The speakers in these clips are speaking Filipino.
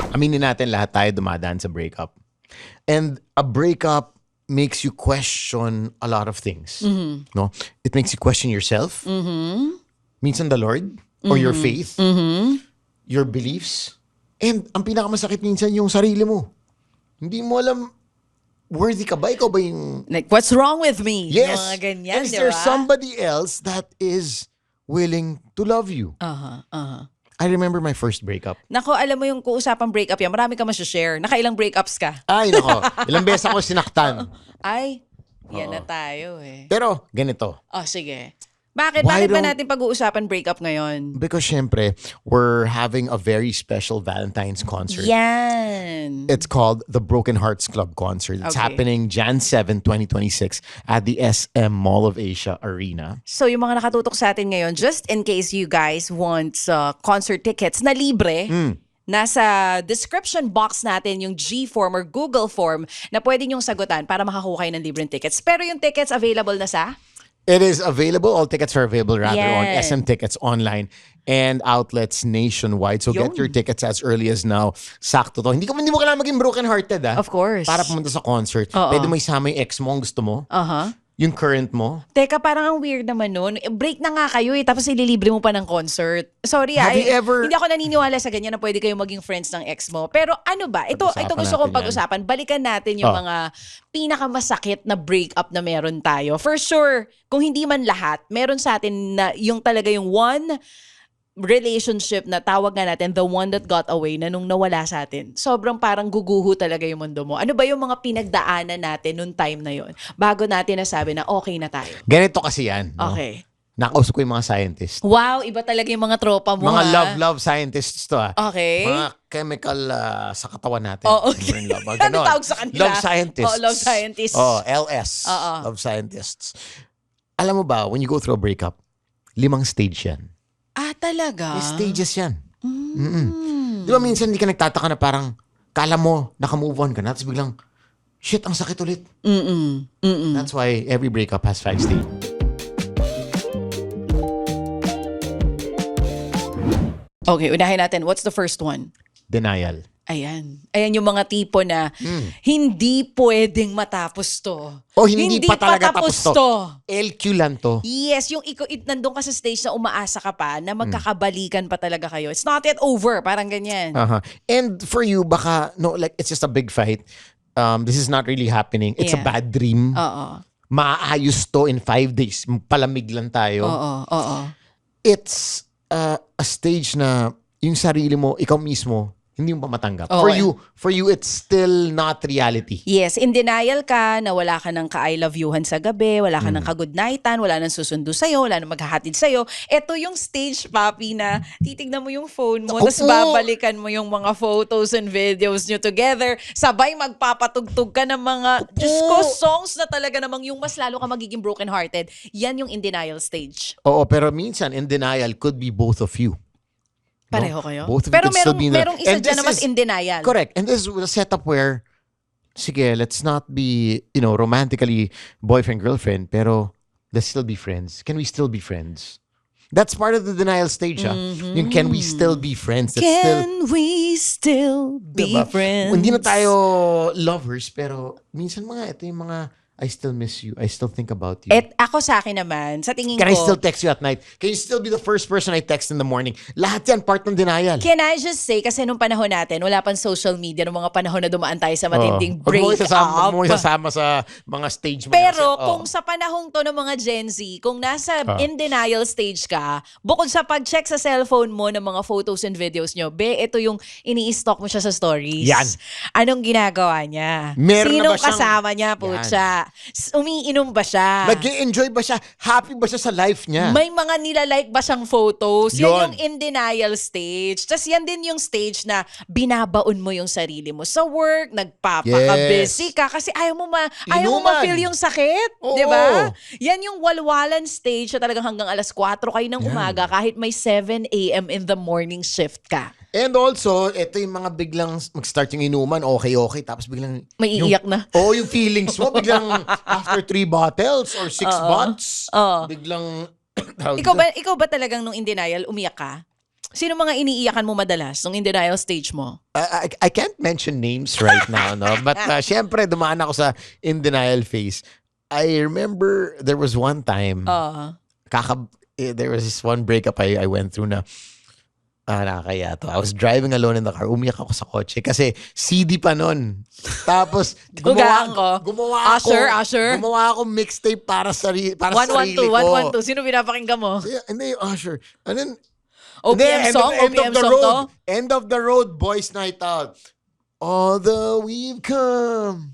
Aminin natin lahat tayo dumadaan sa breakup. And a breakup makes you question a lot of things. No? It makes you question yourself. Minsan the Lord or your faith, your beliefs. And ang pinakamasakit minsan yung sarili mo. Hindi mo alam, worthy ka ba? Ikaw ba yung... Like, what's wrong with me? Yes. Mga ganyan, And is there somebody else that is willing to love you? I remember my first breakup. Nako, alam mo yung kuusapang breakup yan, marami ka share. Nakailang breakups ka? Ay, nako. Ilang beses ako sinaktan. Ay, yan na tayo eh. Pero, ganito. Oh, sige. Bakit? Why Bakit ba don't- natin pag-uusapan breakup ngayon? Because syempre, we're having a very special Valentine's concert. Yan. It's called the Broken Hearts Club Concert. It's Okay. happening Jan 7, 2026 at the SM Mall of Asia Arena. So yung mga nakatutok sa atin ngayon, just in case you guys want concert tickets na libre, nasa description box natin yung G form or Google form na pwede nyong sagutan para makakuha kayo ng libreng tickets. Pero yung tickets available na sa? It is available. All tickets are available rather on Yan. SM Tickets online and outlets nationwide. So get Yun. your tickets as early as now. Sakto to. Hindi mo kailangan maging broken-hearted, ah. Of course. Para pumunta sa concert. Oo. Pwede mo isama yung ex mo ang gusto mo. Yung current mo. Teka, parang ang weird naman nun. Break na nga kayo eh, tapos ililibre mo pa ng concert. Sorry Have you ever- hindi ako naniniwala sa ganyan na pwede kayong maging friends ng ex mo. Pero ano ba? Ito Pag-usapan gusto kong natin pag-usapan. Balikan natin yung Oh. mga pinakamasakit na breakup na meron tayo. For sure, kung hindi man lahat, meron sa atin na yung talaga yung one relationship na tawag nga natin, the one that got away, na nung nawala sa atin, sobrang parang guguho talaga yung mundo mo. Ano ba yung mga pinagdaanan natin nung time na yon bago natin nasabi na okay na tayo? Ganito kasi yan. No? Okay. Nakausap ko yung mga scientists. Wow, iba talaga yung mga tropa mo, Mga ha? love scientists to, ah. Okay. Mga chemical sa katawan natin. Oh, okay. Yung love. Ano tawag sa kanila? Love scientists. Oh, love scientists. Oh, LS. Oo. Love scientists. Alam mo ba, when you go through a breakup, 5 stage yan. Ah, talaga? May stages yan. Di ba minsan hindi ka nagtataka na parang kala mo naka-move on ka na, tapos biglang, shit, ang sakit ulit. That's why every breakup has 5 stages. Okay, unahin natin. What's the first one? Denial. Ayan. Ayan yung mga tipo na hindi pwedeng matapos to. O hindi pa talaga tapos patapos to. LQ lang to. Yes, yung nandun ka sa stage na umaasa ka pa na magkakabalikan pa talaga kayo. It's not yet over. Parang ganyan. And for you, baka, no, like, it's just a big fight. This is not really happening. It's a Yeah. bad dream. Oo. Maaayos to in 5 days. Palamig lang tayo. Oo. It's a stage na yung sarili mo, ikaw mismo, hindi mo pa matanggap. Oo. For you, it's still not reality. Yes, in denial ka na wala ka ng ka-I love youhan sa gabi, wala ka ng ka-good nightan, wala nang susundo sa'yo, wala nang maghahatid sa'yo. Ito yung stage, papi, na titignan mo yung phone mo, Ako tapos po. babalikan mo yung mga photos and videos nyo together. Sabay magpapatugtog ka ng mga, Diyos ko, songs na talaga namang yung mas lalo ka magiging broken-hearted. Yan yung in denial stage. Oo, pero minsan, in denial could be both of you. No? Pareho kayo? Both of Pero you could still be in merong isa And dyan na this mas is- in denial. Correct. And this is a setup where, sige, let's not be, romantically boyfriend-girlfriend, pero let's still be friends. Can we still be friends? That's part of the denial stage, Yung can we still be friends? That's still, Can we still be diba? friends? Hindi na tayo lovers, pero minsan ito yung mga, I still miss you. I still think about you. Ako sa akin naman, sa tingin Can I ko, still text you at night? Can you still be the first person I text in the morning? Lahat yan, part ng denial. can I just say, kasi nung panahon natin, wala pang social media, nung mga panahon na dumaan tayo sa matinding Huwag mo break-up. isasama sa mga stage mo. Pero Kasi, kung sa panahong to ng mga Gen Z, kung nasa in denial stage ka, bukod sa pag-check sa cellphone mo ng mga photos and videos nyo, ito yung ini-stalk mo siya sa stories. Yan. Anong ginagawa niya? Meron na Sinong ba siyang- kasama niya, putya? Umiinom ba siya? nag-enjoy ba siya? Happy ba siya sa life niya? May mga nilalike ba siyang photos? Yan Yun. yung in denial stage. Tapos yan din yung stage na binabaon mo yung sarili mo sa work, nagpapaka-busy ka kasi ayaw mo Inuman. ma-feel yung sakit. Oo. Di ba? Yan yung walwalan stage na talagang hanggang alas 4 kayo ng umaga kahit may 7 a.m. in the morning shift ka. And also, ito yung mga biglang mag-start yung inuman, okay, tapos biglang... May iiyak na. Yung feelings mo, biglang after 3 bottles or 6 bottles, biglang... Ikaw ba talagang nung in denial, umiyak ka? Sino mga iniiyakan mo madalas nung in denial stage mo? I can't mention names right now, no? But syempre, dumaan ako sa in denial phase. I remember there was one time, there was this one breakup I went through na, nakakaya to. I was driving alone in the car. Umiyak ako sa kotse kasi CD pa nun. Tapos, Dugaan ko. Usher. Gumawa ako mixtape para sa sarili ko. 112. Sino pinapakinggan mo? Hindi, Usher. And then, OPM song? OPM song to? End of the road, boys night out. Although we've come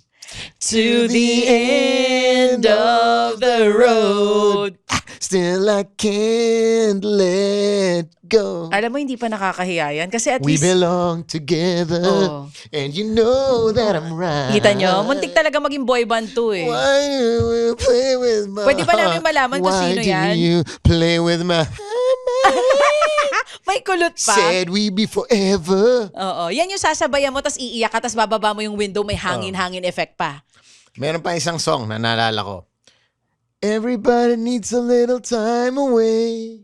To the end of the road. Still I can't let go. Alam mo, hindi pa nakakahiya yan. Kasi at We least, belong together. And you know that I'm right. kita nyo, muntik talaga maging boy band to eh. Why do you play with my Pwede ba namin malaman kung sino yan? Why do you play with my May kulot pa. Said we be forever. Oo. Yan yung sasabayan mo, tas iiyak ka, tas bababa mo yung window, may hangin-hangin effect pa. Meron pa isang song na naalala ko. Everybody needs a little time away.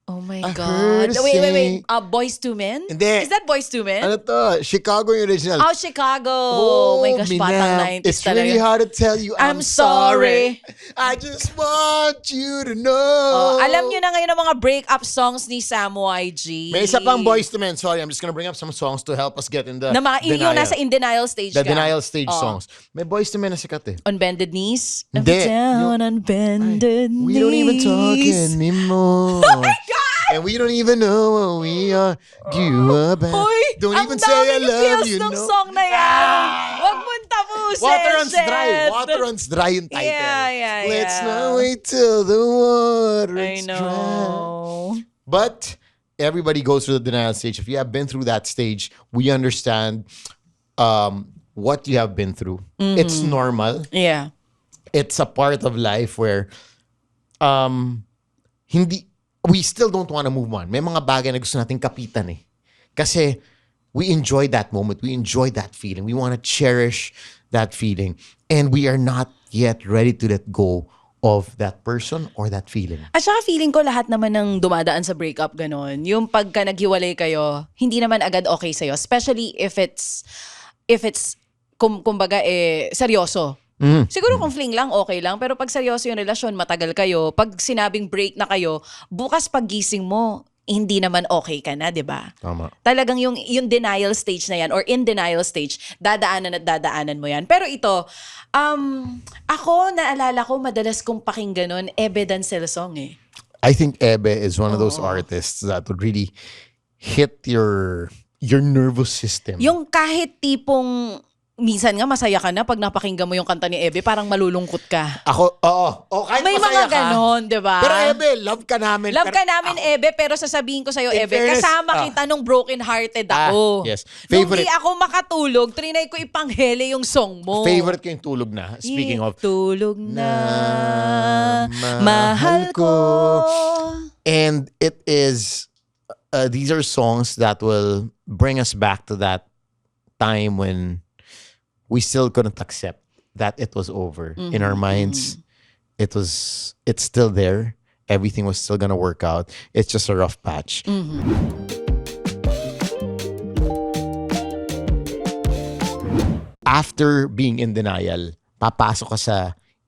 Oh my I God. heard her Wait. say- Boys to Men? Hindi. Is that Boys to Men? Ano to? Chicago yung original. Oh, Chicago. Oh my gosh, batang Minam, 90s it's talaga. really hard to tell you I'm sorry. I just want you to know. Oh, alam nyo na ngayon ang mga break-up songs ni Samo YG. May isa pang Boys to Men. Sorry, I'm just gonna bring up some songs to help us get in the Na mga yung denial. nasa in denial stage The ka. denial stage Oh. songs. May Boys to Men na sikat eh. On bended knees? Hindi. Down on bended knees. We don't even talk anymore. Oh my God! And we don't even know what we argue about. Hoy, Don't ang even say I daming love feels you, nung no? song na yan. Wag mong tapusin, Water runs dry. Seth. Water runs dry yung title. Yeah. Let's not wait till the water I runs dry. know. But everybody goes through the denial stage. If you have been through that stage, we understand what you have been through. It's normal. Yeah. It's a part of life where we still don't want to move on. May mga bagay na gusto nating kapitan eh. Kasi we enjoy that moment. We enjoy that feeling. We want to cherish that feeling. And we are not yet ready to let go of that person or that feeling. At saka feeling ko lahat naman ng dumadaan sa breakup ganon. Yung pagka naghiwalay kayo, hindi naman agad okay sa'yo. Especially if it's kumbaga seryoso. Siguro kung fling lang, okay lang. Pero pag seryoso yung relasyon, matagal kayo. Pag sinabing break na kayo, bukas paggising mo, hindi naman okay ka na, di ba? Tama. Talagang yung denial stage na yan or in denial stage, dadaanan mo yan. Pero ito, ako naalala ko, madalas kong pakinggan nun, Ebe Dancel song eh. I think Ebe is one of those artists that would really hit your nervous system. Yung kahit tipong, minsan nga masaya ka na pag napakinggan mo yung kanta ni Ebe, parang malulungkot ka. Ako, oo. Kahit May masaya mga ganon, di ba? Pero Ebe, love ka namin. Love Pero ka namin, Ebe, pero sasabihin ko sa'yo, In Ebe, fairness, kasama kita nung broken-hearted ako. yes. Nung Favorite. di ako makatulog, trinay ko ipanghele yung song mo. Favorite ko yung tulog na. Speaking of, Tulog na, mahal mahal ko. and it is, these are songs that will bring us back to that time when we still couldn't accept that it was over. In our minds, it's still there. Everything was still gonna work out. It's just a rough patch. After being in denial, papasok ka sa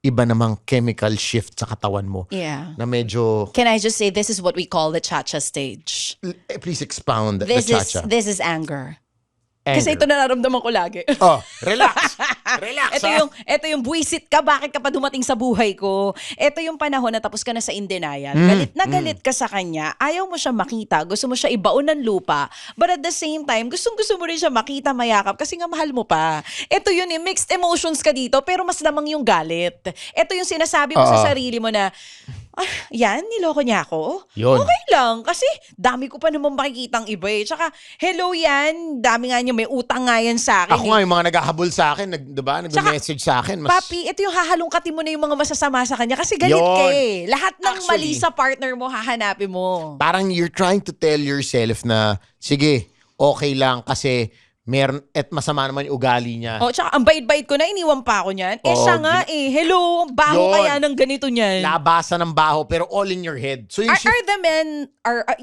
iba namang chemical shift sa katawan mo Yeah. na medyo, Can I just say, this is what we call the cha-cha stage. please expound the This cha-cha. this is anger. Anger. Kasi ito nararamdaman ko lagi. Oh, relax. Relax. Ito yung buwisit ka, bakit ka pa dumating sa buhay ko? Ito yung panahon na tapos ka na sa in denial. Galit na galit ka sa kanya. Ayaw mo siya makita. Gusto mo siya ibaon ng lupa. But at the same time, gusto mo rin siya makita, mayakap kasi nga mahal mo pa. Ito yun eh, mixed emotions ka dito pero mas lamang yung galit. Ito yung sinasabi mo sa sarili mo na, yan, niloko niya ako. Yun. Okay lang, kasi dami ko pa naman makikitang iba eh. Tsaka, hello yan, dami nga niya, may utang nga yan sa akin. Ako nga, yung mga naghahabol sa akin, diba? Nag-message sa akin. Mas, Papi, ito yung hahalungkatin mo na yung mga masasama sa kanya kasi galit Yun. ka eh. Lahat ng mali Actually, sa partner mo, hahanapin mo. parang you're trying to tell yourself na, sige, okay lang kasi at masama naman yung ugali niya. Oh, tsaka ang bait-bait ko na, iniwan pa ako niyan. Oo, Siya nga hello, ang baho Yun. kaya ng ganito niyan. Labasan ng baho, pero all in your head. So yung Are the men,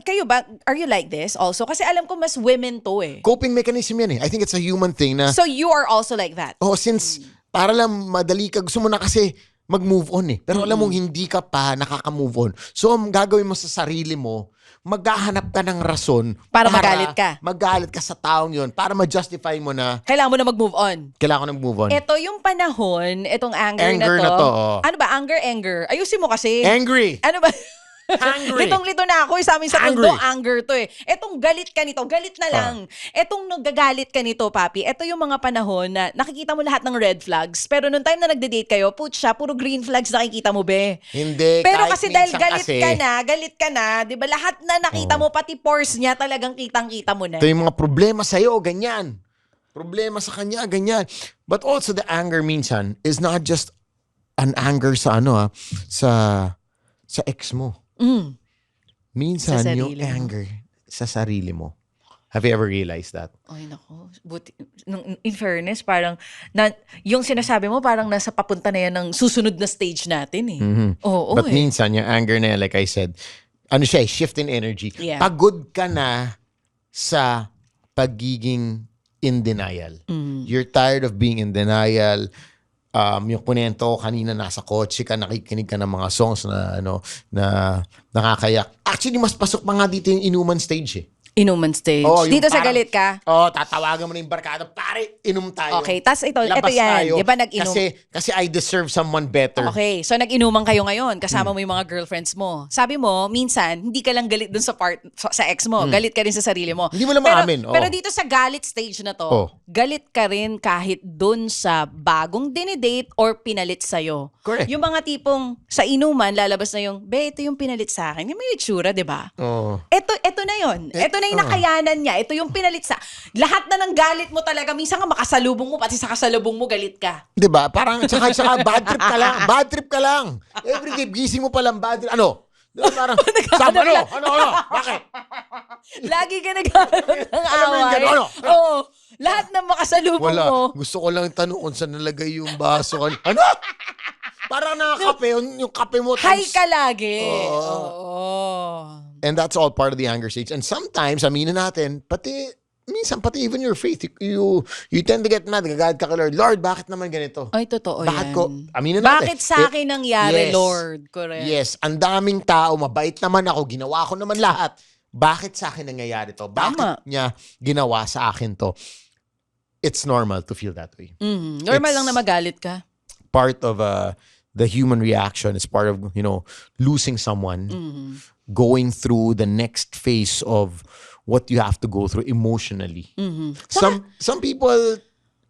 kayo ba, are you like this also? Kasi alam ko mas women to coping mechanism yan I think it's a human thing na, So you are also like that? since para lang madali ka, gusto mo na kasi mag-move on Pero alam mong hindi ka pa nakaka-move on. So ang gagawin mo sa sarili mo, maghahanap ka ng rason Para magalit ka. Magalit ka sa taong yun para ma-justify mo na Kailangan mo na mag-move on. kailangan ko nag-move on. Ito yung panahon, itong anger Anger na na to. to, Ano ba? Anger. Ayusin mo kasi. Angry! Ano ba? Angry. Litong-lito na ako. Sa amin sa Angry. mundo, anger to Etong galit ka nito, galit na lang. Etong nagagalit ka nito, papi, ito yung mga panahon na nakikita mo lahat ng red flags. Pero nung time na nagde-date kayo, putya, puro green flags nakikita mo, be. Hindi. Pero kahit kasi dahil minsan galit ka na, di ba? Lahat na nakita mo, pati pores niya, talagang kitang-kita mo na. Ito yung mga problema sa'yo, ganyan. Problema sa kanya, ganyan. But also the anger minsan is not just an anger sa sa ex mo. Minsan Sa yung sarili mo. anger sa sarili mo. Have you ever realized that? Ay, nako. Buti, in fairness, parang, yung sinasabi mo, parang nasa papunta na yan ng susunod na stage natin Oo, But minsan, yung anger na yan, like I said, shift in energy. Yeah. Pagod ka na sa pagiging in denial. You're tired of being in denial. Yung kunento kanina nasa kotse ka, nakikinig ka ng mga songs na na nakakayak. Actually, mas pasok pa nga dito yung inuman stage Inuman stage. Oh, yung Dito sa parang- galit ka? Tatawagan mo na yung barkada, pare, inom tayo. Okay, tas ito Labas yan. tayo. Di ba nag-inom? Kasi I deserve someone better. Okay, so nag-inuman kayo ngayon, kasama mo yung mga girlfriends mo. Sabi mo, minsan, hindi ka lang galit dun sa ex mo. Galit ka rin sa sarili mo. Hindi mo lang maamin. Pero dito sa galit stage na to, galit ka rin kahit dun sa bagong dinidate or pinalit sa'yo. Correct. Yung mga tipong sa inuman, lalabas na yung, ito yung pinalit sa akin. Yung may itsura, di ba? Oh. Ito na yun. Ito na yung nakayanan niya. Ito yung pinalit sa... Lahat na ng galit mo talaga. Minsan nga makasalubong mo, pati sa kasalubong mo, galit ka. Diba? Parang tsaka bad trip ka lang. Bad trip ka lang. Every day, gising mo pa lang bad trip. Ano? Diba, parang, ano? Bakit? Lagi ka nagkaroon ng Alam mo yung away. gano'n, ano? Oo. Lahat ng makasalubong Wala. mo. Gusto ko lang tanong kung saan nalagay yung baso. Ano? Parang nakakape. Yung kape mo. High times- ka lagi. Oo. Oo. And that's all part of the anger stage. And sometimes, aminin natin, minsan pati even your faith, you tend to get mad. Gagawad ka kay Lord. Lord, bakit naman ganito? Ay, totoo Bakit yan. ko, aminin natin. Bakit sa akin nangyari, Yes. Lord? Correct. Yes, ang daming tao, mabait naman ako, ginawa ko naman lahat. Bakit sa akin nangyayari to? Bakit niya ginawa sa akin to? It's normal to feel that way. Normal It's- lang na magalit ka. Part of the human reaction. It's part of, losing someone, going through the next phase of what you have to go through emotionally. Some people,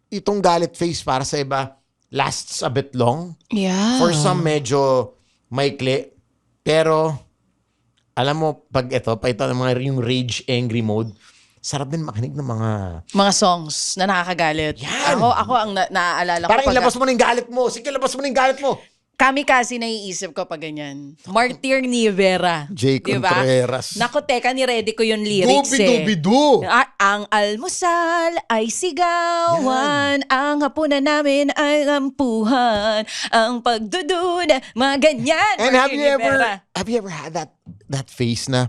itong galit phase para sa iba, lasts a bit long. Yeah. For some, medyo maikli. Pero, alam mo, pag ito yung rage, angry mode, sarap din makinig ng mga songs na nakakagalit. Yan. Ako ang naaalala ko. parang ilabas mo na yung galit mo. Sige, labas mo na yung galit mo. Kamikaze naiisip ko pag ganyan. Martir ni Vera. Jay Diba? Contreras. Naku, teka, ni-ready ko yung lyrics Dubi-dubi-du. Ang almusal ay sigawan, ang hapunan namin ay ampuhan, ang pagdudud, mga ganyan. And Martir ni Vera. have you ever had that phase na,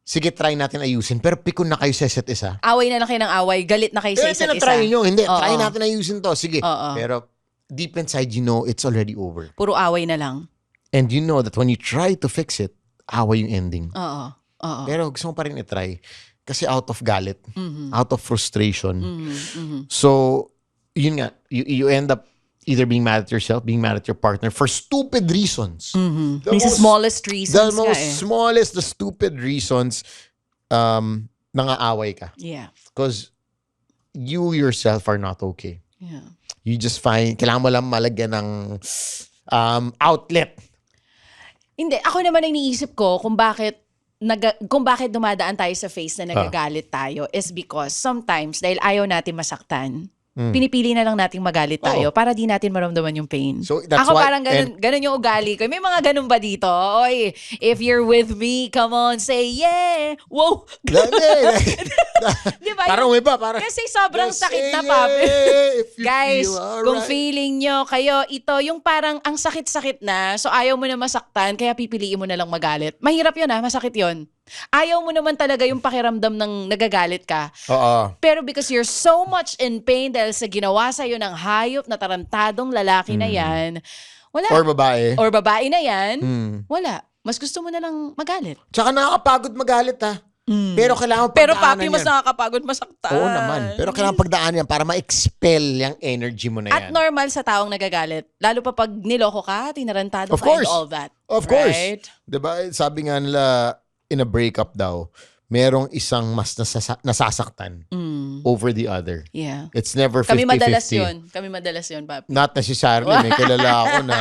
sige, try natin ayusin, pero pikon na kayo sa isa't isa? Away na lang kayo ng away, galit na kayo sa isa't isa. Tinatry nyo. Hindi, Oo. try natin ayusin to. Sige. Oo. Pero, deep inside, it's already over. Puro away na lang. And you know that when you try to fix it, away yung ending. Oo. Oo. Pero gusto mo pa rin i-try. Kasi out of galit, out of frustration. Mm-hmm. So, yun nga, you end up either being mad at yourself, being mad at your partner for stupid reasons. The Minsan most- smallest reasons The most nga smallest, the stupid reasons, nangaaway ka. Yeah. Because you yourself are not okay. Yeah. You just kailangan mo lang malagyan ng outlet. Hindi, ako naman ang iniisip ko kung bakit dumadaan tayo sa phase na nagagalit tayo is because sometimes dahil ayaw natin masaktan, pinipili na lang nating magalit tayo para di natin maramdaman yung pain. So, that's Ako why- parang ganun yung ugali ko. May mga ganun ba dito? Oy, if you're with me, come on, say yeah! Wow! Di ba? Parang may pa. Parang, Kasi sobrang just sakit say na, papi. yeah if you Guys, feel alright. kung feeling nyo kayo, ito, yung parang ang sakit-sakit na, so ayaw mo na masaktan, kaya pipiliin mo na lang magalit. Mahirap yun masakit yun. Ayaw mo naman talaga yung pakiramdam ng nagagalit ka. Oo. Pero because you're so much in pain dahil sa ginawa sa'yo ng hayop na tarantadong lalaki na yan, wala. Or babae. Or babae na yan, Mm. wala. Mas gusto mo na lang magalit. Tsaka nakakapagod magalit Pero kailangan Pero pagdaanan papi, mas yan. nakakapagod masaktan. Oo naman. Pero kailangan pagdaanan yan para ma-expel yung energy mo na At yan. normal sa taong nagagalit. Lalo pa pag niloko ka, tinarantado Of ka course. and all that. Of course. Right? Diba? Sabi nga nila, in a breakup daw, merong isang mas nasasaktan over the other. Yeah. It's never 50-50. Kami madalas yun, papi. Not necessarily. May kilala ako na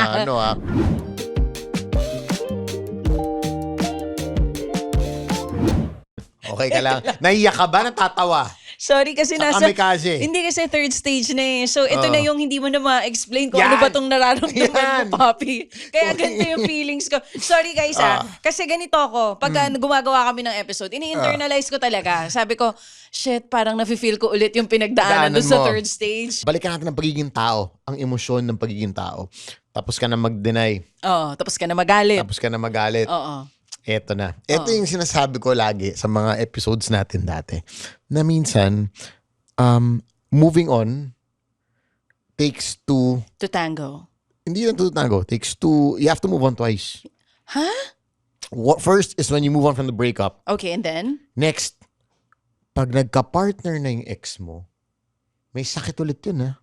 Okay ka lang. Naiyak ka ba? Natatawa? Sorry kasi Sa nasa... kamikaze. Hindi kasi third stage na eh. So ito Oo. na yung hindi mo na ma-explain kung Yan. ano ba tong nararamdaman Yan. mo, papi. Kaya ganito yung feelings ko. Sorry guys kasi ganito ako. Pagka gumagawa kami ng episode, ini-internalize ko talaga. Sabi ko, shit, parang nafe-feel ko ulit yung pinagdaanan doon sa mo. third stage. Balikan natin ang pagiging tao. Ang emosyon ng pagiging tao. Tapos ka na mag-deny. Oh, tapos ka na magalit. Tapos ka na magalit. Oo. Eto na. Ito yung sinasabi ko lagi sa mga episodes natin dati. Na minsan, moving on takes two. To tango. Hindi lang to tango. Takes two. You have to move on twice. Huh? What first is when you move on from the breakup. Okay, and then? Next, pag nagka-partner na yung ex mo, may sakit ulit yun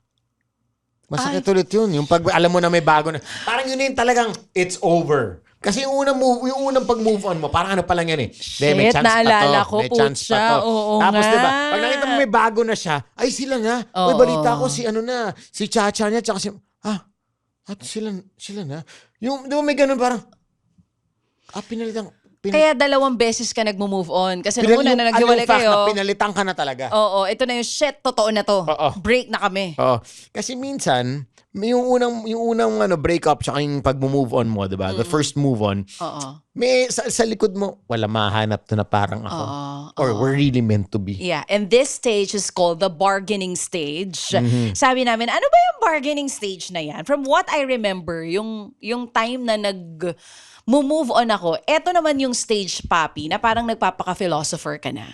Masakit ulit yun. Yung pag alam mo na may bago na. Parang yun yung talagang it's over. Kasi yung unang pag-move on mo, parang ano pa lang yan Shit, may chance naalala pa to. ko, May chance pa putya. to. Oo Tapos nga. diba, pag nakita mo may bago na siya, ay sila na. May Oo. balita ko si Chacha niya, tsaka sila na. Yung, di ba may ganun parang, pinalitan. Kaya 2 beses ka nag-move on. Kasi nung una na naghiwalay fact kayo. na pinalitan ka na talaga. Oo, ito na yung shit, totoo na to. Oo. Break na kami. Oo. Kasi minsan, yung unang breakup tsaka yung pag-move on mo, diba? The first move on, Oo. may sa likod mo, wala mahanap to na parang ako. Or we're really meant to be. Yeah, and this stage is called the bargaining stage. Mm-hmm. Sabi namin, ano ba yung bargaining stage na yan? From what I remember, yung time na move on ako, eto naman yung stage, papi, na parang nagpapaka-philosopher ka na.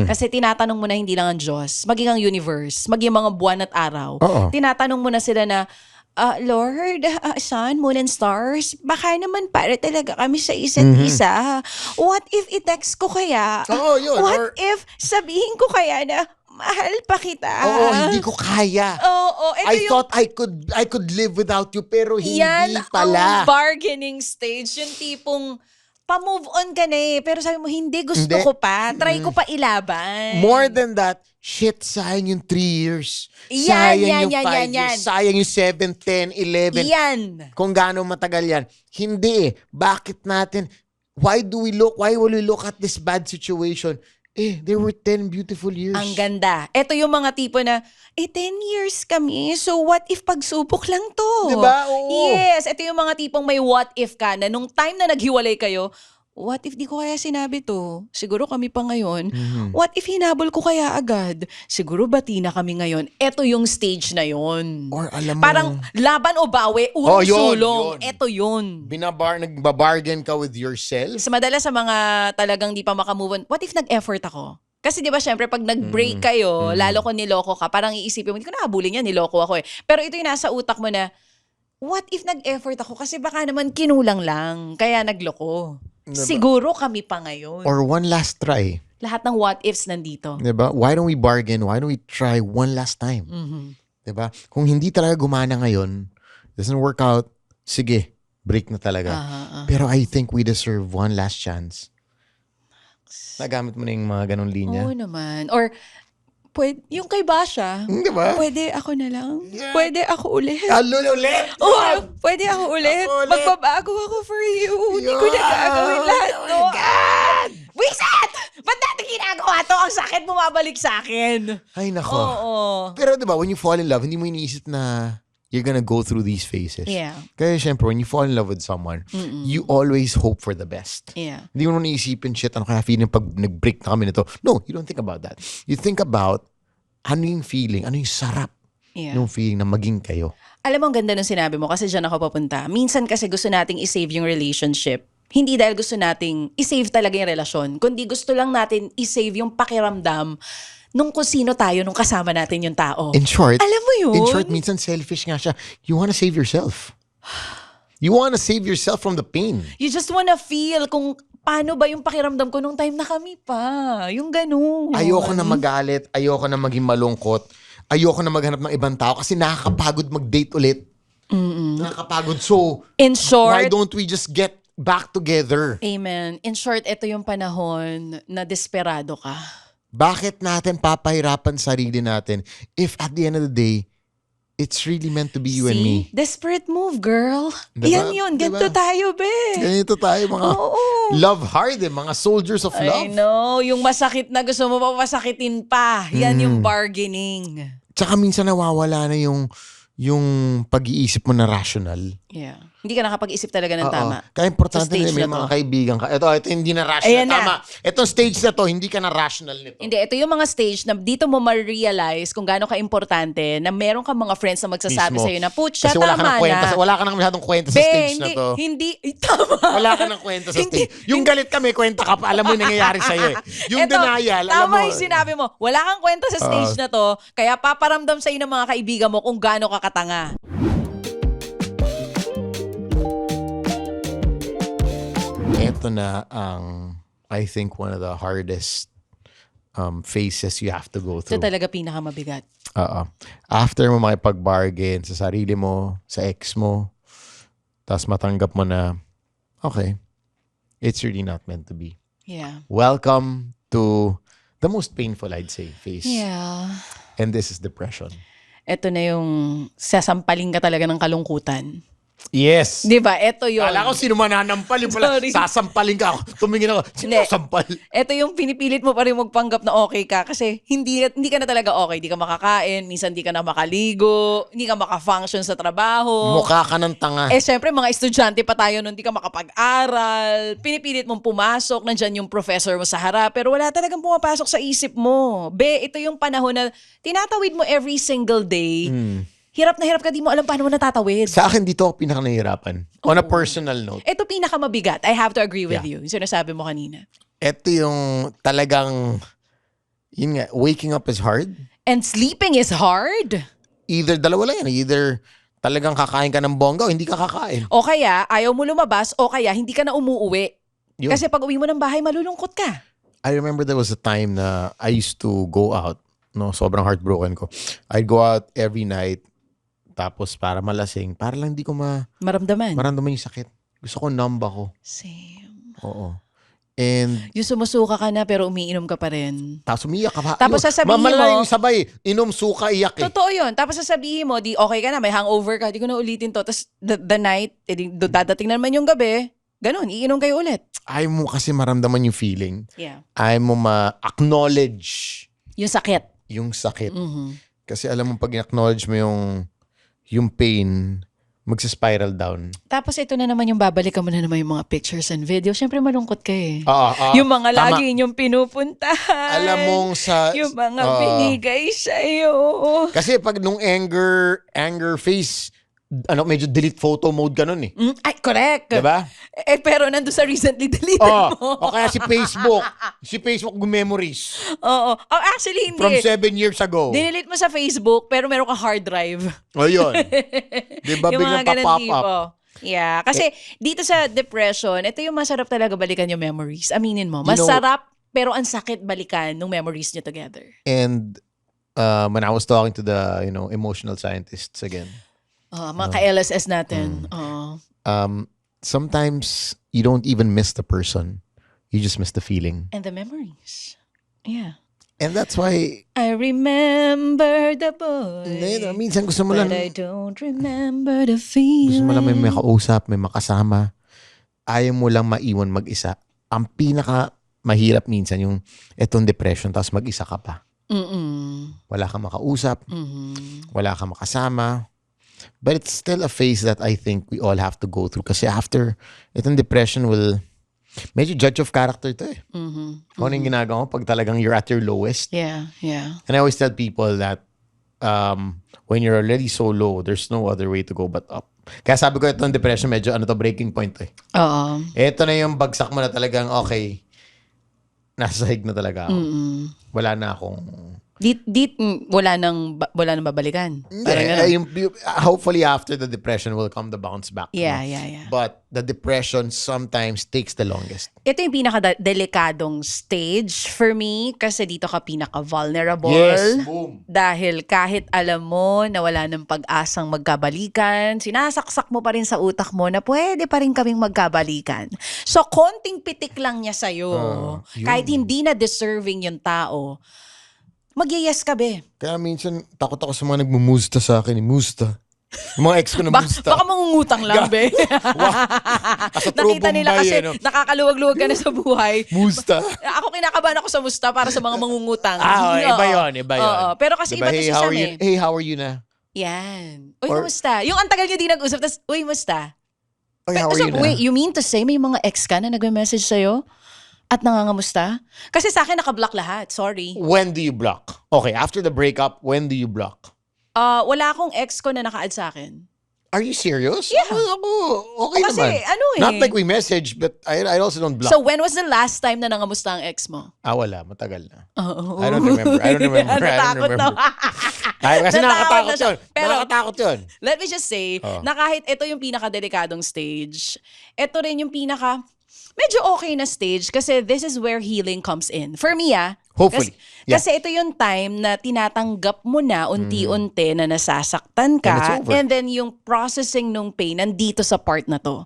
Kasi tinatanong mo na hindi lang ang Diyos, maging ang universe, maging mga buwan at araw. Oo. Tinatanong mo na sila na, Lord, sun, moon, and stars, baka naman para talaga kami sa isa't isa. What if i-text ko kaya? Oo, yun. What if sabihin ko kaya na mahal pa kita? Oo, hindi ko kaya. Oo, ito I yung thought I could live without you, pero hindi yan pala. ang bargaining stage. Yung tipong pa-move on ka na pero sabi mo, hindi, gusto Hindi. ko pa. Try ko pa ilaban. More than that, shit, sayang yung 3 years. Yan, Sayang yan, yung yan, 5 yan, years. yan. Sayang yung 7, 10, 11. Yan. Kung gaano matagal yan. Hindi Bakit natin? Why will we look at this bad situation? There were 10 beautiful years. Ang ganda. Ito yung mga tipo na, 10 years kami, so what if pagsubok lang to? Diba? Oo. Yes, ito yung mga tipong may what if ka na nung time na naghiwalay kayo, what if di ko kaya sinabi to? Siguro kami pa ngayon. What if hinabol ko kaya agad? Siguro bati na kami ngayon. Ito yung stage na yon. Or alam mo, Parang laban o bawi, urong yun, sulong. yun. Ito yun. nagbabargain ka with yourself. Sa madalas sa mga talagang di pa makamove on, what if nag-effort ako? Kasi di ba syempre pag nag-break kayo, lalo ko niloko ka, parang iisipin mo, hindi ko nahabulin yan, niloko ako eh. Pero ito yung nasa utak mo na, what if nag-effort ako? Kasi baka naman kinulang lang, kaya nagloko. Siguro kami pa ngayon. Or one last try. Lahat ng what ifs nandito. Diba? Why don't we bargain? Why don't we try one last time? Diba? Kung hindi talaga gumana ngayon, doesn't work out, sige, break na talaga. Pero I think we deserve one last chance. Nagamit mo na yung mga ganong linya. Oo naman. Or, yung kay Basha, Diba? pwede ako na lang. Yeah. Pwede ako ulit. Ulit! Oh, pwede ako ulit. Ako ulit. Magbabago ako for you. Hindi ko na gagawin lahat to. Oh my God! Wiset! Ba't natin ginagawa to, ang sakit bumabalik sa akin. Ay, nako. Oo. Pero diba, when you fall in love, hindi mo iniisip na you're gonna go through these phases. Yeah. Kaya syempre, when you fall in love with someone, you always hope for the best. Yeah. Hindi mo naisipin, shit, ano kaya feeling pag nag-break na kami nito. No, you don't think about that. You think about ano yung feeling, ano yung sarap yung feeling na maging kayo. Alam mo, ang ganda ng sinabi mo kasi dyan ako papunta. Minsan kasi gusto nating isave yung relationship. Hindi dahil gusto nating isave talaga yung relasyon, kundi gusto lang natin isave yung pakiramdam nung kung sino tayo nung kasama natin yung tao. In short, alam mo yun? In short, minsan selfish nga siya. You wanna save yourself. You wanna save yourself from the pain. You just wanna feel kung paano ba yung pakiramdam ko nung time na kami pa. Yung ganun. Ayoko na magalit, ayoko na maging malungkot, ayoko na maghanap ng ibang tao kasi nakakapagod mag-date ulit. Nakakapagod. So, in short, why don't we just get back together? amen. In short, ito yung panahon na desperado ka. Bakit natin papahirapan sarili natin if at the end of the day, it's really meant to be you and me? Desperate move, girl. Diba? Yan yun. Ganito tayo, be. Ganito tayo, mga love hard mga soldiers of love. I know. Yung masakit na gusto mo pa masakitin pa. Yan yung bargaining. Tsaka minsan nawawala na yung pag-iisip mo na rational. Yeah. Hindi ka nakapag-isip talaga ng tama. Kaya importante Sa stage na may na mga to. kaibigan ka. Ito hindi na rational. Ayan na. Tama. Itong stage na to, hindi ka na rational nito. Hindi, ito yung mga stage na dito mo ma-realize kung gaano ka-importante na meron kang mga friends na magsasabi Mismo. sa'yo na, putya, Kasi wala ka tama ng kwenta. na. Wala ka nang masyadong kwenta sa Be, stage na to. Tama. Wala ka ng kwenta sa stage. Yung galit ka, may kwenta ka pa. Alam mo yung nangyayari sa'yo eh. Yung Eto, denial, alam mo. tama yung sinabi mo. Wala kang kwenta sa stage na to, kaya paparamdam sa'yo ng mga kaibigan mo kung gaano ka katanga. Ito na ang, I think, one of the hardest phases you have to go Ito through. talaga pinakamabigat. After mo makipag-bargain sa sarili mo, sa ex mo, tapos matanggap mo na, okay, it's really not meant to be. Yeah. Welcome to the most painful, I'd say, phase. Yeah. And this is depression. Ito na yung sasampaling ka talaga ng kalungkutan. Yes. Di ba? Ito yun. Kala ko sino mananampal, yung pala, Sorry. sasampalin ka ako. Tumingin ako, sino Hindi. sampal? Ito yung pinipilit mo pa rin magpanggap na okay ka kasi hindi ka na talaga okay. Hindi ka makakain, minsan hindi ka na makaligo, hindi ka makafunction sa trabaho. Mukha ka ng tanga. Syempre, mga estudyante pa tayo nun, hindi ka makapag-aral. Pinipilit mong pumasok, nandyan yung professor mo sa harap, pero wala talagang pumapasok sa isip mo. Be, ito yung panahon na tinatawid mo every single day. Hirap na hirap ka, di mo alam paano mo natatawid. Sa akin dito ako pinaka nahihirapan. On a personal note. Ito pinakamabigat. I have to agree with Yeah. you. Yung sinasabi mo kanina. Ito yung talagang, yun nga, waking up is hard. And sleeping is hard. Either, dalawa lang yan. Either talagang kakain ka ng bongga o hindi ka kakain. O kaya, ayaw mo lumabas, o kaya hindi ka na umuuwi. Yun. Kasi pag uwi mo ng bahay, malulungkot ka. I remember there was a time na I used to go out. No, sobrang heartbroken ko. I'd go out every night. Tapos para malasing, para lang hindi ko Maramdaman. maramdaman yung sakit. Gusto ko numb ako. Same. Oo. And Yung sumusuka ka na pero umiinom ka pa rin. tapos umiyak ka pa. Tapos sasabihin Mamala mo- yung sabay. Inom, suka, iyak eh. Totoo yun. Tapos sasabihin mo, di okay ka na, may hangover ka, di ko na ulitin to. Tapos the night, dadating na naman yung gabi, ganun, iinom kayo ulit. Ayaw mo kasi maramdaman yung feeling. Yeah. Ayaw mo ma-acknowledge Yung sakit. yung sakit. Mhm. Kasi alam mo, pag in-acknowledge mo yung pain, magsa-spiral down. Tapos ito na naman yung babalikan mo na naman yung mga pictures and videos. Siyempre malungkot ka eh. Yung mga Tama. lagi yung pinupuntahan. Alam mong sa... Yung mga Oo. binigay sa'yo. Kasi pag nung anger face, medyo delete photo mode ka nun eh. Ay, correct. Diba? Pero nandun sa recently deleted mo. O kaya si Facebook. Si Facebook memories. Oo. Oh, actually, hindi. From 7 years ago. Dinelete mo sa Facebook, pero meron ka hard drive. O yun. Diba Yung biglang mga ganun pa-pop tipo. up? Yeah. Kasi dito sa depression, ito yung masarap talaga balikan yung memories. Aminin mo. You know- Masarap, pero ang sakit balikan ng memories nyo together. And when I was talking to the emotional scientists again, Mga ka-LSS natin. Oo. sometimes you don't even miss the person. You just miss the feeling. And the memories. Yeah. And that's why, I remember the boy. minsan gusto mo lang, But I don't remember the feeling. gusto mo lang may makausap, may makasama. Ayaw mo lang maiwan mag-isa. Ang pinaka mahirap minsan yung etong depression tapos mag-isa ka pa. Wala kang makausap, wala kang makasama. But it's still a phase that I think we all have to go through kasi after itong depression will medyo judge of character to eh. Kung ano yung ginagawa mo pag talagang you're at your lowest. Yeah. And I always tell people that when you're already so low, there's no other way to go but up. Kaya sabi ko itong depression medyo breaking point eh. Oo. Ito na yung bagsak mo na talagang okay, nasa sahig na talaga ako. Wala na akong Wala nang babalikan. Parang hopefully after the depression will come the bounce back. Yeah. But the depression sometimes takes the longest. Ito yung pinaka-delikadong stage for me kasi dito ka pinaka-vulnerable. Yes, boom. Dahil kahit alam mo na wala ng pag-asang magkabalikan, sinasaksak mo pa rin sa utak mo na pwede pa rin kaming magkabalikan. So, konting pitik lang niya sa'yo. Yun. Kahit hindi na deserving yung tao, mag-yes ka, be. Kaya minsan takot ako sa mga nagmumusta sa akin. Musta. Yung mga ex ko na musta. Baka mangungutang lang, be. Nakita nila kasi nakakaluwag-luwag ka na sa buhay. Musta. Ako kinakabahan ako sa musta para sa mga mangungutang. Iba yun. Oo. Pero kasi diba, iba to si Sam eh. Hey, how are you na? Yan. Uy, kamusta? Yung ang tagal nyo di nag-usap, tapos, uy, musta? Hey, how are you na? Wait, you mean to say may mga ex ka na nag-message sa'yo? At nangangamusta? Kasi sa akin nakablock lahat. Sorry. When do you block? Okay, after the breakup, when do you block? Wala akong ex ko na naka-add sa akin. Are you serious? Yeah. Okay Kasi, naman. Not like we message, but I also don't block. So when was the last time na nangamusta ang ex mo? Wala. Matagal na. Oh. I don't remember. Natakot na. Kasi nakakatakot yun. Pero, nakakatakot yun. Let me just say, na kahit ito yung pinaka-delikadong stage, ito rin yung medyo okay na stage kasi this is where healing comes in. For me, Hopefully. Kasi ito yung time na tinatanggap mo na unti-unti na nasasaktan ka and then yung processing nung pain nandito sa part na to.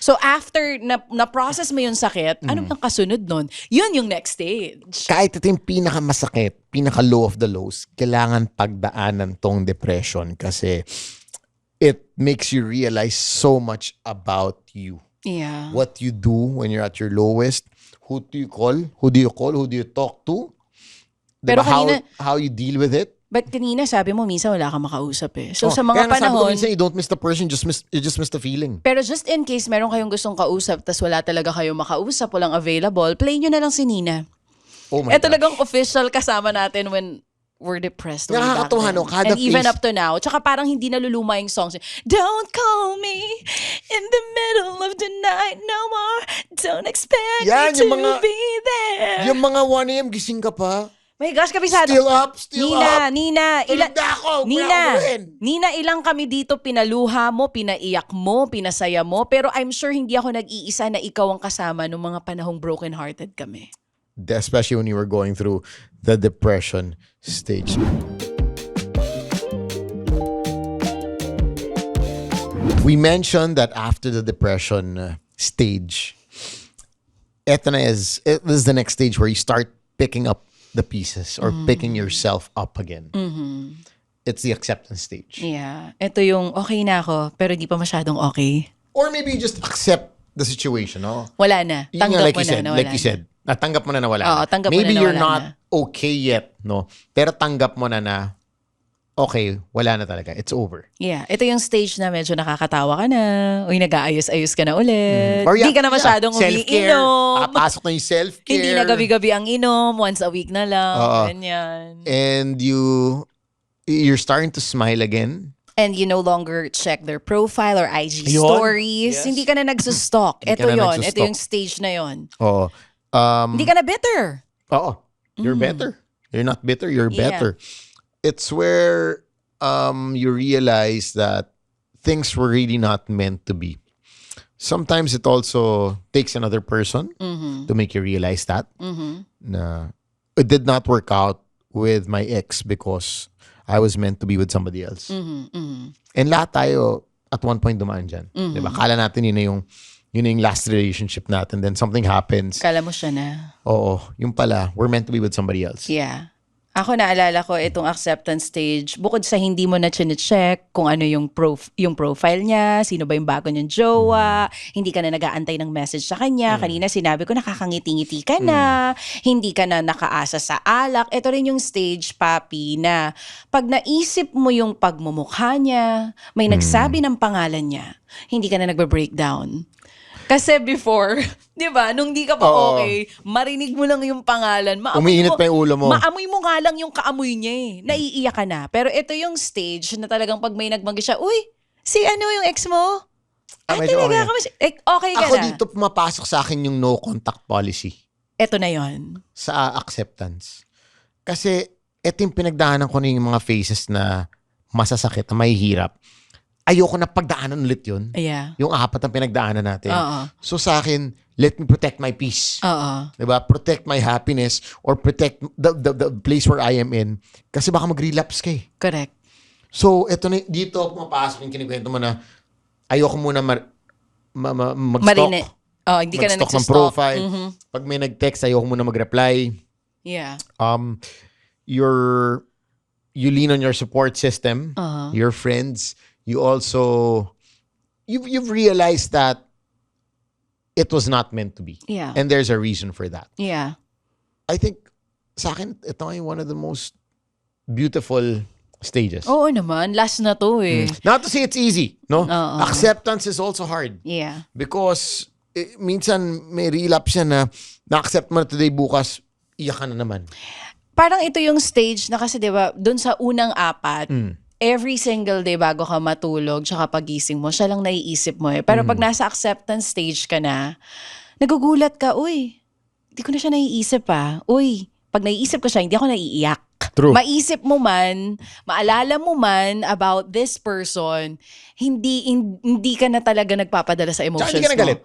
So after na-process mo yung sakit, ano bang kasunod nun? Yun yung next stage. Kahit ito yung pinakamasakit, pinaka-low of the lows, kailangan pagdaanan tong depression kasi it makes you realize so much about you. Yeah. What you do when you're at your lowest, who do you call? Who do you talk to? Pero diba, how you deal with it? But kanina sabi mo minsan wala kang makausap eh. So sa kaya mga sabi ko panahon, minsan you don't miss the person, you just miss the feeling. pero just in case meron kayong gustong kausap tas wala talaga kayong makausap, walang available, play nyo na lang si Nina. Oh my God. Talagang official kasama natin when we're depressed. Nakakatuwa, no? Kada and even face. up to now. Tsaka parang hindi naluluma yung songs. Don't call me in the middle of the night no more. Don't expect me to be there. Yung mga 1 a.m. gising ka pa. My gosh, kabisado. Still up. Nina, Tulog na ako. Nina, ilang kami dito pinaluha mo, pinaiyak mo, pinasaya mo, pero I'm sure hindi ako nag-iisa na ikaw ang kasama nung mga panahong broken-hearted kami. Especially when you were going through the depression stage. We mentioned that after the depression stage, this is the next stage where you start picking up the pieces or picking yourself up again. It's the acceptance stage. Yeah. Ito yung okay na ako, pero di pa masyadong okay. Or maybe you just accept the situation, no? Wala na. Tanggap mo na wala like you said, natanggap mo na wala. Oo, tanggap mo maybe na you're wala not na. okay yet, no? Pero tanggap mo na okay, wala na talaga. It's over. Yeah. Ito yung stage na medyo nakakatawa ka na. Uy, nag-aayos-ayos ka na ulit. Or Hindi ka na masyadong self-care. umiinom. Papasok na yung self-care. Hindi na gabi-gabi ang inom. Once a week na lang. Oo. Ganyan. And you're starting to smile again. And you no longer check their profile or IG Yun. stories. Yes. Hindi ka na nagsustalk. Hindi ka Ito na yon. nagsustalk. Ito yung stage na yon. Oo. Hindi ka na bitter. Oo. You're better. You're not bitter. You're Yeah. better. It's where you realize that things were really not meant to be. Sometimes it also takes another person to make you realize that. Na it did not work out with my ex because I was meant to be with somebody else. And lahat tayo at one point dumaan dyan. Diba? Kala natin yun na yung last relationship natin. Then something happens. Kala mo siya na. Oo. Yung pala, we're meant to be with somebody else. Yeah. Ako naalala ko itong acceptance stage, bukod sa hindi mo na chine-check kung ano yung profile niya, sino ba yung bago niyang jowa, hindi ka na nag-aantay ng message sa kanya. Kanina sinabi ko nakakangiti-ngiti ka na, hindi ka na nakaasa sa alak. Ito rin yung stage, papi, na pag naisip mo yung pagmumukha niya, may nagsabi ng pangalan niya, hindi ka na nagbe-breakdown. Kasi before, di ba, nung di ka pa okay, marinig mo lang yung pangalan. Umiinit pa yung ulo mo. Maamoy mo nga lang yung kaamoy niya eh. Naiiyak ka na. Pero ito yung stage na talagang pag may nagmanggi siya, uy, si ano yung ex mo? Medyo talaga okay. okay ka Ako na. dito pumapasok sa akin yung no contact policy. Ito na yon. Sa acceptance. Kasi ito yung pinagdaanan ko na yung mga phases na masasakit, na mahihirap. Ayoko na pagdaanan ulit yun. Yeah. Yung 4 na pinagdaanan natin. Oo. So sa akin, let me protect my peace. Oo. Diba? Protect my happiness or protect the place where I am in. Kasi baka mag-relapse ka eh. Correct. So ito na, dito pumapasok yung kinikwento mo na ayoko muna mag-stalk. Marinig. Hindi ka na Mag-stalk ng nagsistalk. profile. Pag may nag-text, ayoko muna mag-reply. Yeah. You lean on your support system, your friends. You also, you've realized that it was not meant to be. Yeah. And there's a reason for that. Yeah. I think, sa akin, ito ay one of the most beautiful stages. Oo naman. Last na to eh. Not to say it's easy, no? Oo. Acceptance is also hard. Yeah. Because, minsan may relapse yan na na-accept mo na today, bukas, iyak ka na naman. Parang ito yung stage na kasi 'di ba, doon sa unang 4, every single day bago ka matulog, tsaka pagising mo, siya lang naiisip mo eh. Pero pag nasa acceptance stage ka na, nagugulat ka, uy, hindi ko na siya naiisip ah. Uy, pag naiisip ko siya, hindi ako naiiyak. True. Maisip mo man, maalala mo man about this person, hindi ka na talaga nagpapadala sa Tsaka emotions hindi ka na mo. galit.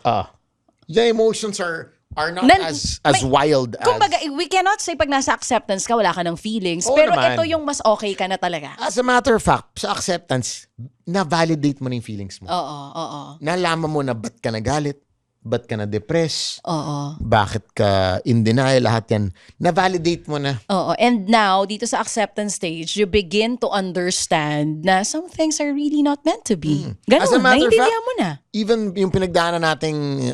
Your emotions are not as may- wild as... Kumbaga, we cannot say pag nasa acceptance ka, wala ka ng feelings. Oo pero naman. ito yung mas okay ka na talaga. As a matter of fact, sa acceptance, na-validate mo na yung feelings mo. Oo. Nalaman mo na ba't ka nagalit, ba't ka na-depress, Oo. bakit ka in denial, lahat yan. Na-validate mo na. Oo. And now, dito sa acceptance stage, you begin to understand na some things are really not meant to be. Ganun, As a matter of naiintindihan mo na. Even yung pinagdaanan nating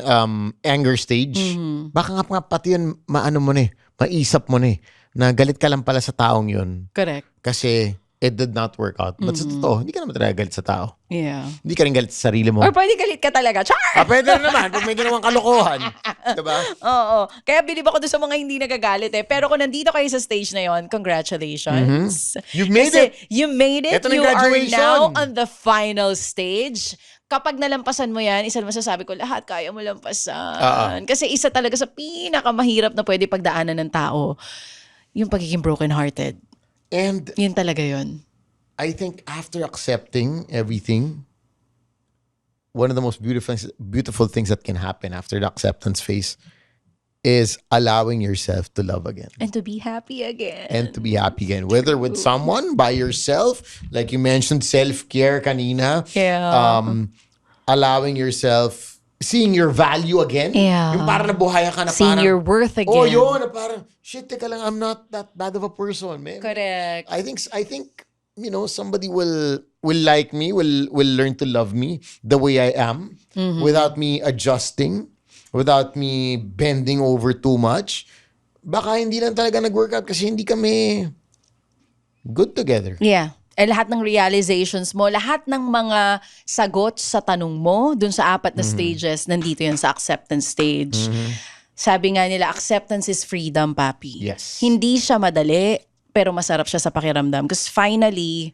anger stage, baka nga pati yun, maano mo na eh, maisap mo na eh, na galit ka lang pala sa taong yun. Correct. Kasi it did not work out. But sa totoo, hindi ka naman talaga galit sa tao. Yeah. Hindi ka rin galit sa sarili mo. Or pwede galit ka talaga. Char! Pwede rin naman pag may ginawang kalokohan. Diba? Oo. Kaya bilib ako doon sa mga hindi nagagalit eh. Pero kung nandito kayo sa stage na yon, congratulations. You've made Kasi it. you made it. Ito na You yung are graduation. now on the final stage. Kapag nalampasan mo yan, isa masasabi ko, lahat kaya mo lampasan. Kasi isa talaga sa pinakamahirap na pwede pagdaanan ng tao, yung pagiging broken-hearted. And Yun talaga yun. I think after accepting everything, one of the most beautiful things that can happen after the acceptance phase is allowing yourself to love again. And to be happy again. And to be happy again. Whether with someone, by yourself, like you mentioned, self-care kanina. Yeah. Allowing yourself, seeing your value again. Yeah. Yung parang nabuhayan ka na Seeing parang, your worth again. oh yun, na parang, shit, teka lang, I'm not that bad of a person, man. Correct. I think somebody will like me, will learn to love me the way I am, without me adjusting, without me bending over too much. Baka hindi lang talaga nag-workout kasi hindi kami good together. Yeah. Lahat ng realizations mo, lahat ng mga sagot sa tanong mo dun sa 4 na stages, nandito yan sa acceptance stage. Sabi nga nila, acceptance is freedom, papi. Yes. Hindi siya madali, pero masarap siya sa pakiramdam. Because finally,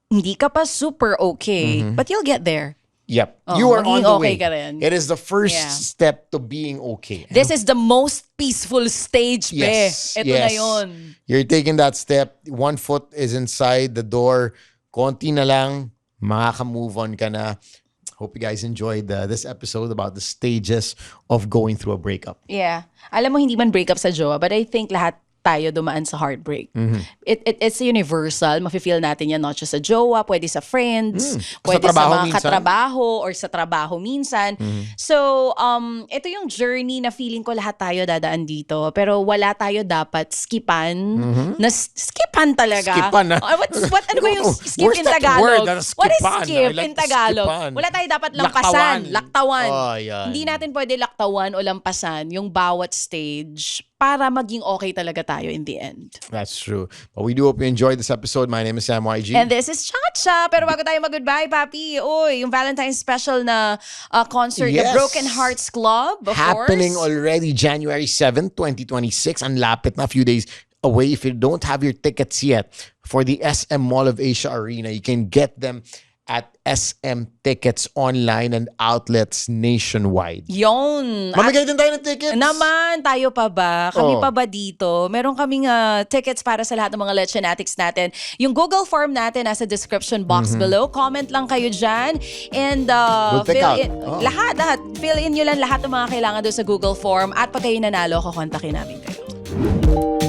hindi ka pa super okay, but you'll get there. Yep. Oo, You are on maging the okay way. ka rin. It is the first Yeah. step to being okay. This is the most peaceful stage, Yes. Ito na yun. You're taking that step. One foot is inside the door. Konti na lang, makaka-move on ka na. Hope you guys enjoyed this episode about the stages of going through a breakup. Yeah. Alam mo, hindi man breakup sa jowa, but I think lahat tayo dumaan sa heartbreak. Mm-hmm. It's universal. Mafe-feel natin yan not just sa jowa, pwede sa friends, pwede sa trabaho mga minsan. katrabaho or sa trabaho minsan. So, ito yung journey na feeling ko lahat tayo dadaan dito. Pero wala tayo dapat skipan. Skipan talaga. Skipan, ano ba yung skip Where's in that Tagalog? word? What is Skipan. skip I like in Tagalog? skipan. Wala tayo dapat lampasan. Laktawan. Oh, yan. Hindi natin pwede laktawan o lampasan yung bawat stage para maging okay talaga tayo in the end. That's true. But we do hope you enjoyed this episode. My name is Sam YG. And this is Chacha. Pero bago tayo mag-goodbye, Papi, yung Valentine's special na concert, the Yes. Broken Hearts Club, of Happening course. already January 7th, 2026. Ang lapit na, few days away. If you don't have your tickets yet for the SM Mall of Asia Arena, you can get them at SM Tickets online and outlets nationwide. Yun. Mamigay din tayo ng tickets. Naman, tayo pa ba? Kami Oh. pa ba dito? Meron kaming tickets para sa lahat ng mga Lechenatics natin. Yung Google form natin nasa description box below. Comment lang kayo dyan. And We'll pick fill out. in, Oh. lahat. Fill in nyo lang lahat ng mga kailangan doon sa Google form. At pag kayo nanalo, kukontakin namin kayo.